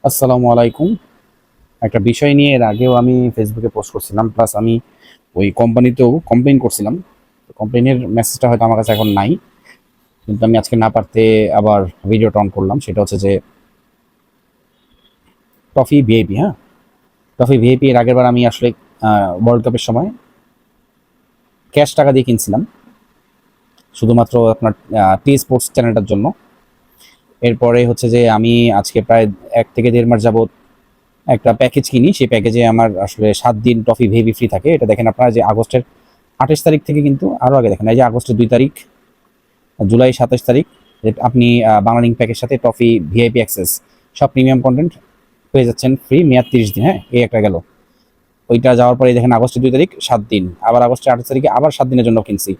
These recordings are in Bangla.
আসসালামু আলাইকুম। একটা বিষয় নিয়ে এর আগেও আমি ফেসবুকে পোস্ট করছিলাম, প্লাস আমি ওই কোম্পানিতেও কমপ্লেইন করছিলাম। কমপ্লেইনের মেসেজটা হয়তো আমার কাছে এখন নাই, কিন্তু আমি আজকে না পারতে আবার ভিডিওটা অন করলাম। সেটা হচ্ছে যে টফি ভিআইপি, হ্যাঁ, টফি ভিআইপি এর আগের বার আমি আসলে ওয়ার্ল্ড কাপের সময় ক্যাশ টাকা দিয়ে কিনছিলাম, শুধুমাত্র আপনার টি স্পোর্টস চ্যানেলটার জন্য। এরপরে হচ্ছে যে আমি আজকে প্রায় 1 থেকে 1.5 মাস যাবত একটা প্যাকেজ কিনি। সেই প্যাকেজে আমার আসলে 7 দিন টফি ভিআইপি ফ্রি থাকে। এটা দেখেন আপনারা, যে আগস্টের 28 তারিখ থেকে, কিন্তু আরও আগে দেখেন, এই যে আগস্টের 2 তারিখ, জুলাই 27 তারিখ, যে আপনি বাংলা লিঙ্ক প্যাকের সাথে টফি ভিআইপি অ্যাক্সেস সব প্রিমিয়াম কন্টেন্ট পেয়ে যাচ্ছেন ফ্রি, মেয়াদ 30 দিন। হ্যাঁ, এই একটা গেল। ওইটা যাওয়ার পরে দেখেন আগস্টের 2 তারিখ 7 দিন, আবার আগস্টের 28 তারিখে আবার 7 দিনের জন্য কিনছি।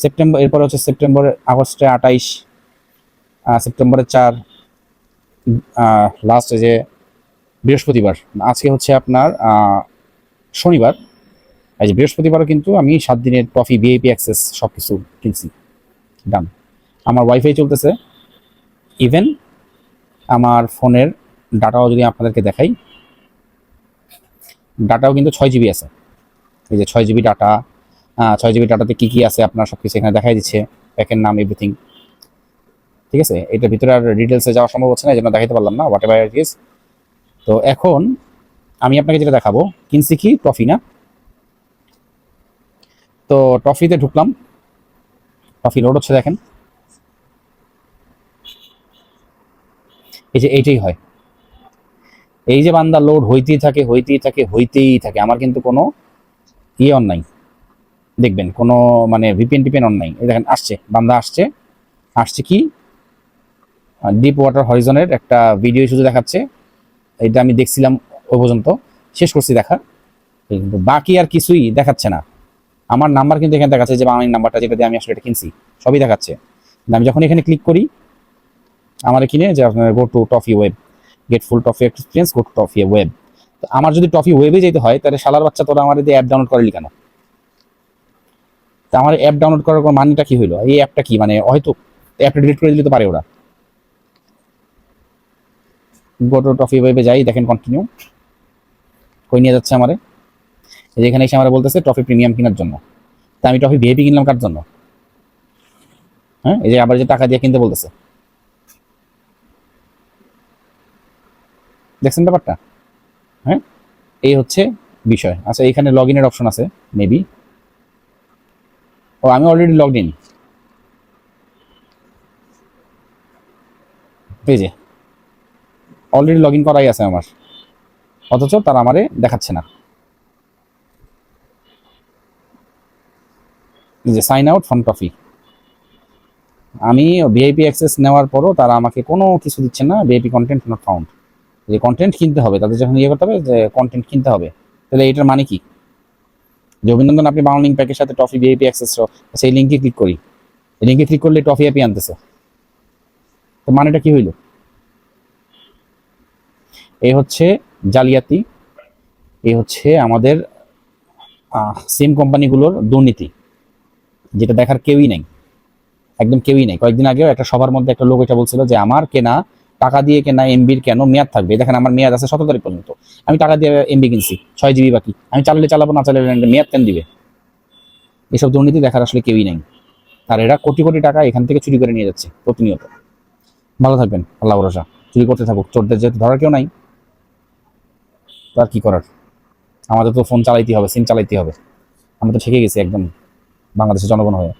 সেপ্টেম্বর, এরপরে হচ্ছে সেপ্টেম্বরে, আগস্টে 28, সেপ্টেম্বরের 4, লাস্ট যে বৃহস্পতিবার, আজকে হচ্ছে আপনার শনিবার, এই যে বৃহস্পতিবারও কিন্তু আমি 7 দিনের টফি ভিআইপি অ্যাক্সেস সব কিছু কিনছি। ডান। আমার ওয়াইফাই চলতেছে। ইভেন আমার ফোনের ডাটাও যদি আপনাদেরকে দেখাই, ডাটাও কিন্তু 6 জিবি আছে। এই যে 6 জিবি ডাটা, 6 জিবি ডাটাতে কী কী আছে আপনার সব কিছু এখানে দেখাই দিচ্ছে, প্যাকের নাম, এভরিথিং। ঠিক আছে, এটার ভিতরে আর ডিটেলসে যাওয়া সম্ভব হচ্ছে না, এই জন্য দেখাতে পারলাম না, হোয়াট এভার ইট ইজ। তো এখন আমি আপনাকে যেটা দেখাবো, কিনছি কি টফি না। তো টফিতে ঢুকলাম, টফি লোড হচ্ছে দেখেন। এই যে এইটাই হয়, এই যে বান্দা লোড হইতেই থাকে, হইতেই থাকে, হইতেই থাকে। আমার কিন্তু কোনো ইয়ে অন নাই, দেখবেন কোনো মানে ভিপিএন টিপিএন অন নাই। এই দেখেন আসছে, বান্দা আসছে। আসছে কি, ডিপ ওয়াটার হরিজনের একটা ভিডিও শুধু দেখাচ্ছে। এটা আমি দেখছিলাম ওই পর্যন্ত, শেষ করছি দেখা, কিন্তু বাকি আর কিছুই দেখাচ্ছে না। আমার নাম্বার কিন্তু এখানে দেখাচ্ছে, যে বাংলা নাম্বারটা যেটা দিয়ে আমি আসলে এটা কিনছি, সবই দেখাচ্ছে। আমি যখন এখানে ক্লিক করি, আমার কিনে যে আপনার go to Toffee web, get full Toffee experience, go to Toffee web. তো আমার যদি টফি ওয়েবে যেতে হয়, তাহলে শালার বাচ্চা তোরা আমার অ্যাপ ডাউনলোড করেলি কেন? তা আমার অ্যাপ ডাউনলোড করার কোনো মানেটা কি হইলো? এই অ্যাপটা কি মানে, হয়তো অ্যাপটা ডিলিট করে দিলে তো পারে ওরা। গো টু টফি ওয়েবে যাই, দেখেন কন্টিনিউ, কই নিয়ে যাচ্ছে আমারে। যেখানে এসে আমার বলতেছে টফি প্রিমিয়াম কেনার জন্য। তা আমি টফি ভিআইপি কিনলাম কার জন্য? হ্যাঁ, এই যে আবার যে টাকা দিয়ে কিনতে বলতেছে, দেখছেন ব্যাপারটা? হ্যাঁ, এই হচ্ছে বিষয়। আচ্ছা, এখানে লগ ইনের অপশন আছে মেবি। ও, আমি অলরেডি লগড ইন। এই যে অলরেডি লগ ইন করাই আছে আমার, অথচ তারা আমারে দেখাচ্ছে না। এই যে সাইন আউট ফ্রম টফি, আমি ভিআইপি অ্যাক্সেস নেওয়ার পরও তারা আমাকে কোনো কিছু দিচ্ছে না। VIP content not found. যে কন্টেন্ট কিনতে হবে, তাদের যখন ইয়ে করতে হবে যে কন্টেন্ট কিনতে হবে, তাহলে এটার মানে কি? যে অভিনন্দন, আপনি বাংলা লিঙ্ক প্যাকের সাথে টফি ভিআইপি অ্যাক্সেস, সেই লিঙ্কে ক্লিক করি, এই লিঙ্কে ক্লিক করলে টফি অ্যাপই আনতেছে। তো মানেটা কি হইল? এই হচ্ছে জালিয়াতি, এই হচ্ছে আমাদের সিম কোম্পানিগুলোর দুর্নীতি, যেটা দেখার কেউই নাই, একদম কেউই নেই। কয়েকদিন আগেও একটা সবার মধ্যে একটা লোক এটা বলছিল যে আমার কেনা, টাকা দিয়ে কেনা এমবির কেন মেয়াদ থাকবে? দেখেন আমার মেয়াদ আছে 17 তারিখ পর্যন্ত, আমি টাকা দিয়ে এমবি কিনছি, 6 জিবি বাকি, আমি চালালে চালাবো, না চালালে মেয়াদ কেন দিবে? এসব দুর্নীতি দেখার আসলে কেউই নেই। আর এরা কোটি কোটি টাকা এখান থেকে চুরি করে নিয়ে যাচ্ছে প্রতিনিয়ত। ভালো থাকবেন, আল্লাহ ভরসা। চুরি করতে থাকুক, চোরদের যেহেতু ধরার কেউ নাই, তার কি করার? আমাদের তো ফোন চালাইতে হবে, সিম চালাইতে হবে। আমরা তো শিখে গেছি একদম বাংলাদেশের জনগণ হয়ে।